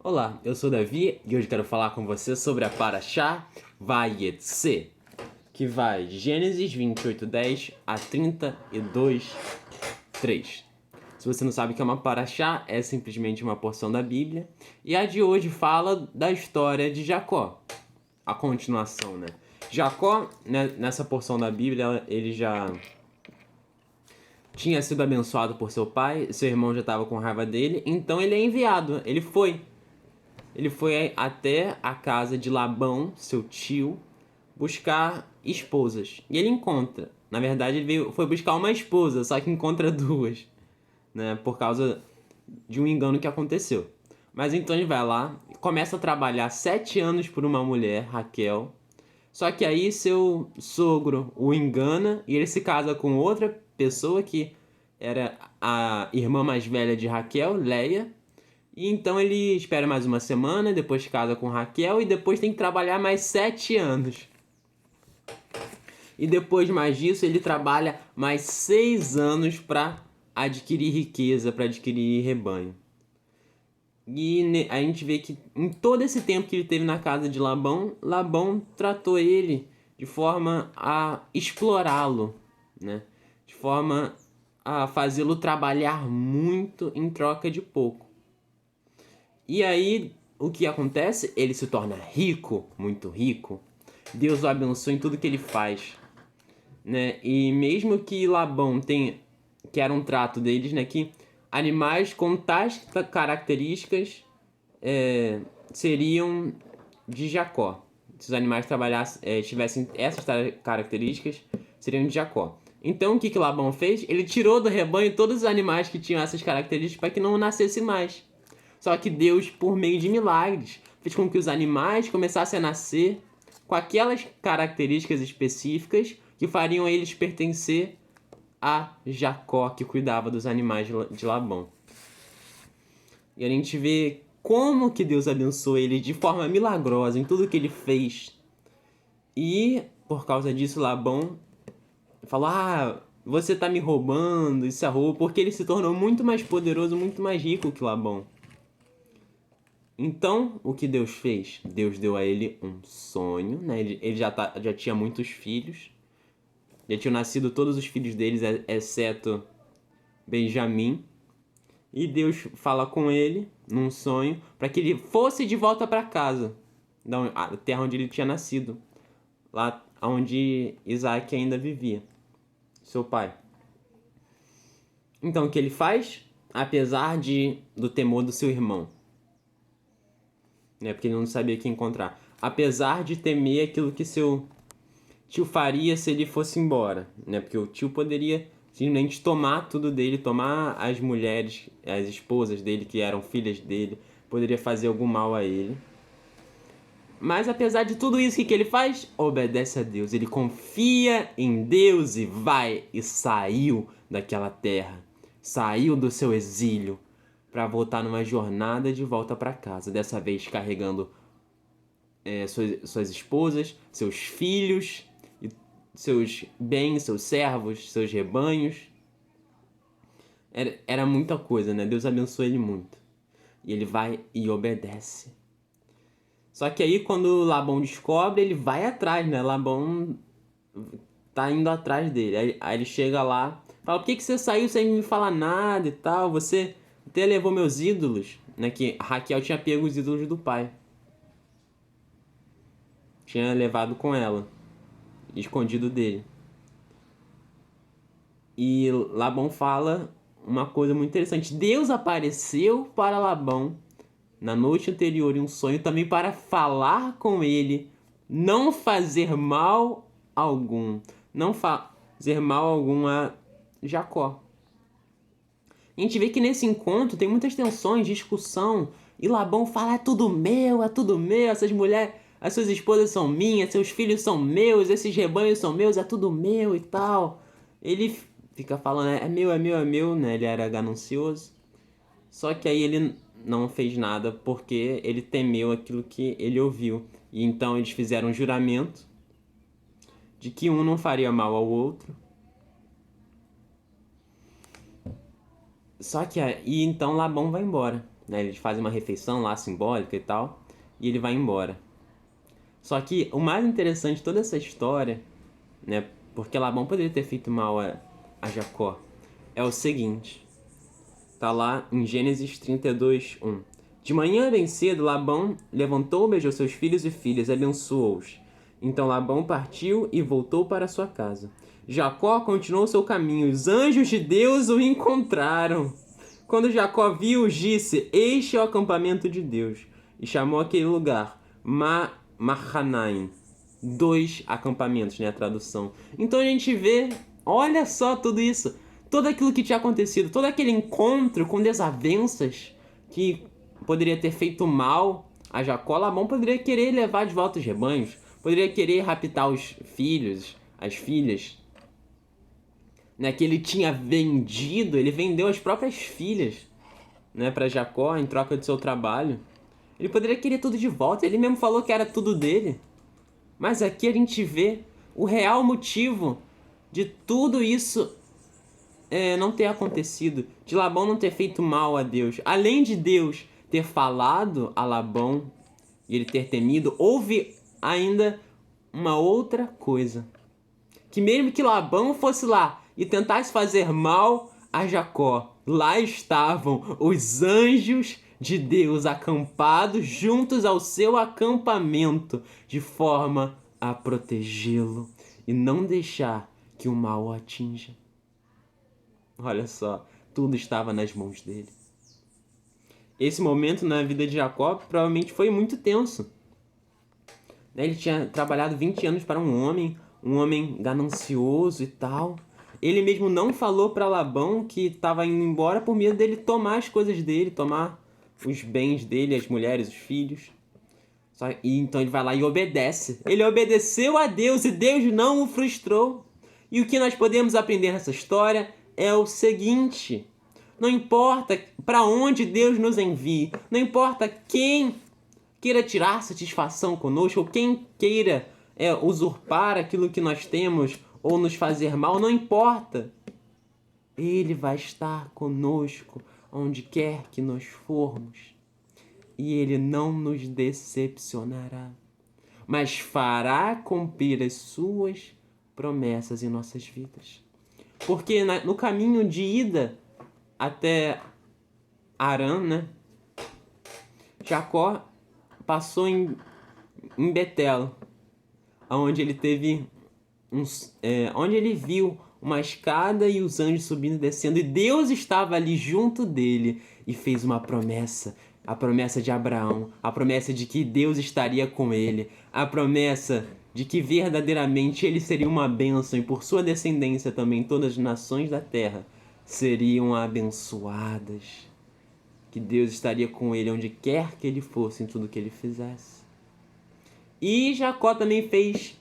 Olá, eu sou Davi e hoje quero falar com você sobre a Parashá Vayetse, que vai de Gênesis 28:10 a 32:3. Se você não sabe o que é uma Parashá, é simplesmente uma porção da Bíblia. E a de hoje fala da história de Jacó, a continuação, né? Jacó, né, nessa porção da Bíblia, ele já tinha sido abençoado por seu pai, seu irmão já estava com raiva dele, então ele é enviado, ele foi até a casa de Labão, seu tio, buscar esposas. E ele encontra. Na verdade, foi buscar uma esposa, só que encontra duas, né? Por causa de um engano que aconteceu. Mas então ele vai lá, começa a trabalhar 7 anos por uma mulher, Raquel. Só que aí seu sogro o engana e ele se casa com outra pessoa que era a irmã mais velha de Raquel, Leia. E então ele espera mais uma semana, depois casa com Raquel e depois tem que trabalhar mais 7 anos. E depois mais disso ele trabalha mais 6 anos para adquirir riqueza, para adquirir rebanho. E a gente vê que em todo esse tempo que ele teve na casa de Labão, Labão tratou ele de forma a explorá-lo, né? De forma a fazê-lo trabalhar muito em troca de pouco. E aí, o que acontece? Ele se torna rico, muito rico. Deus o abençoa em tudo que ele faz, né? E mesmo que Labão tenha, que era um trato deles, né? Que animais com tais características seriam de Jacó. Se os animais tivessem essas características, seriam de Jacó. Então, o que Labão fez? Ele tirou do rebanho todos os animais que tinham essas características para que não nascesse mais. Só que Deus, por meio de milagres, fez com que os animais começassem a nascer com aquelas características específicas que fariam eles pertencer a Jacó, que cuidava dos animais de Labão. E a gente vê como que Deus abençoou ele de forma milagrosa em tudo que ele fez. E, por causa disso, Labão falou: você tá me roubando, isso é roubo, porque ele se tornou muito mais poderoso, muito mais rico que Labão. Então, o que Deus fez? Deus deu a ele um sonho, né? Ele já tinha muitos filhos. Já tinham nascido todos os filhos deles, exceto Benjamim. E Deus fala com ele num sonho para que ele fosse de volta para casa, da terra onde ele tinha nascido, lá onde Isaac ainda vivia, seu pai. Então, o que ele faz? Apesar do temor do seu irmão, né? Porque ele não sabia o que encontrar. Apesar de temer aquilo que seu tio faria se ele fosse embora, né? Porque o tio poderia simplesmente tomar tudo dele, tomar as mulheres, as esposas dele, que eram filhas dele, poderia fazer algum mal a ele. Mas apesar de tudo isso, o que ele faz? Obedece a Deus. Ele confia em Deus e vai e saiu daquela terra. Saiu do seu exílio para voltar numa jornada de volta para casa. Dessa vez carregando suas esposas, seus filhos, seus bens, seus servos, seus rebanhos. Era muita coisa, né? Deus abençoou ele muito. E ele vai e obedece. Só que aí quando Labão descobre, ele vai atrás, né? Labão tá indo atrás dele. Aí ele chega lá, fala: por que você saiu sem me falar nada e tal? Você até levou meus ídolos, né? Que Raquel tinha pego os ídolos do pai. Tinha levado com ela, escondido dele. E Labão fala uma coisa muito interessante. Deus apareceu para Labão na noite anterior em um sonho também para falar com ele, não fazer mal algum. Não fazer mal algum a Jacó. A gente vê que nesse encontro tem muitas tensões, discussão. E Labão fala: é tudo meu, essas mulheres, as suas esposas são minhas, seus filhos são meus, esses rebanhos são meus, é tudo meu e tal. Ele fica falando: é meu, né? Ele era ganancioso. Só que aí ele não fez nada porque ele temeu aquilo que ele ouviu. E então eles fizeram um juramento de que um não faria mal ao outro. Só que aí então Labão vai embora. né? Eles fazem uma refeição lá simbólica e tal, e ele vai embora. Só que o mais interessante de toda essa história, né? Porque Labão poderia ter feito mal a Jacó, é o seguinte. Tá lá em Gênesis 32:1. De manhã bem cedo, Labão levantou, beijou seus filhos e filhas, abençoou-os. Então Labão partiu e voltou para sua casa. Jacó continuou seu caminho. Os anjos de Deus o encontraram. Quando Jacó viu-os, disse: Este é o acampamento de Deus. E chamou aquele lugar Mahanaim. 2 acampamentos, né? A tradução. Então a gente vê, olha só tudo isso. Todo aquilo que tinha acontecido, todo aquele encontro com desavenças que poderia ter feito mal a Jacó, Labão poderia querer levar de volta os rebanhos, poderia querer raptar os filhos, as filhas, né, que ele tinha vendido, ele vendeu as próprias filhas, né, para Jacó em troca do seu trabalho. Ele poderia querer tudo de volta, ele mesmo falou que era tudo dele. Mas aqui a gente vê o real motivo de tudo isso não ter acontecido, de Labão não ter feito mal a Deus. Além de Deus ter falado a Labão e ele ter temido, houve ainda uma outra coisa. Que mesmo que Labão fosse lá e tentasse fazer mal a Jacó, lá estavam os anjos de Deus acampados juntos ao seu acampamento, de forma a protegê-lo e não deixar que o mal o atinja. Olha só, tudo estava nas mãos dele. Esse momento na vida de Jacó provavelmente foi muito tenso. Ele tinha trabalhado 20 anos para um homem ganancioso e tal. Ele mesmo não falou para Labão que estava indo embora por medo dele tomar as coisas dele, tomar os bens dele, as mulheres, os filhos. E então ele vai lá e obedece. Ele obedeceu a Deus e Deus não o frustrou. E o que nós podemos aprender nessa história é o seguinte: não importa para onde Deus nos envie, não importa quem queira tirar satisfação conosco, ou quem queira usurpar aquilo que nós temos ou nos fazer mal, não importa. Ele vai estar conosco onde quer que nós formos. E ele não nos decepcionará, mas fará cumprir as suas promessas em nossas vidas. Porque no caminho de ida até Harã, né, Jacó passou em Betel, onde ele teve onde ele viu uma escada e os anjos subindo e descendo, e Deus estava ali junto dele e fez uma promessa. A promessa de Abraão, a promessa de que Deus estaria com ele, a promessa de que verdadeiramente ele seria uma bênção e por sua descendência também todas as nações da terra seriam abençoadas. Que Deus estaria com ele onde quer que ele fosse, em tudo que ele fizesse. E Jacó também fez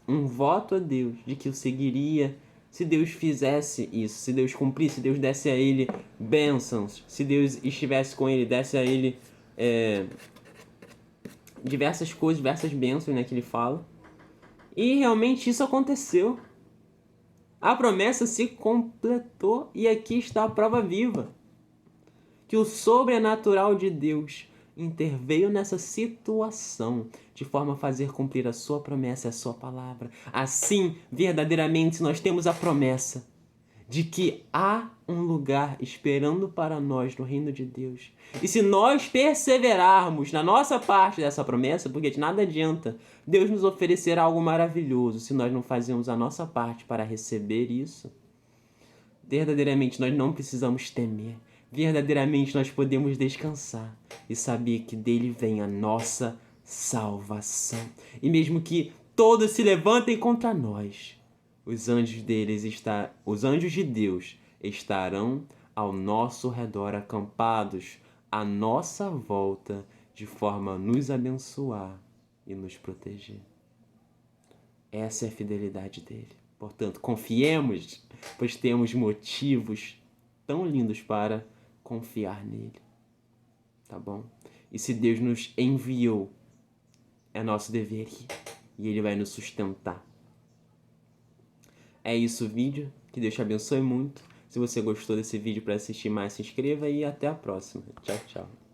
um voto a Deus de que o seguiria se Deus fizesse isso, se Deus cumprisse, se Deus desse a ele bênçãos, se Deus estivesse com ele, desse a ele diversas coisas, diversas bênçãos, né, que ele fala. E realmente isso aconteceu. A promessa se completou e aqui está a prova viva. Que o sobrenatural de Deus interveio nessa situação de forma a fazer cumprir a sua promessa e a sua palavra. Assim, verdadeiramente, nós temos a promessa de que há um lugar esperando para nós no reino de Deus. E se nós perseverarmos na nossa parte dessa promessa, porque de nada adianta Deus nos oferecer algo maravilhoso se nós não fazemos a nossa parte para receber isso, verdadeiramente nós não precisamos temer. Verdadeiramente nós podemos descansar e saber que dele vem a nossa salvação. E mesmo que todos se levantem contra nós, os anjos de Deus estarão ao nosso redor acampados à nossa volta, de forma a nos abençoar e nos proteger. Essa é a fidelidade dele. Portanto, confiemos, pois temos motivos tão lindos para confiar nele, tá bom? E se Deus nos enviou, é nosso dever ir, e ele vai nos sustentar. É isso o vídeo, que Deus te abençoe muito. Se você gostou desse vídeo para assistir mais, se inscreva e até a próxima. Tchau, tchau.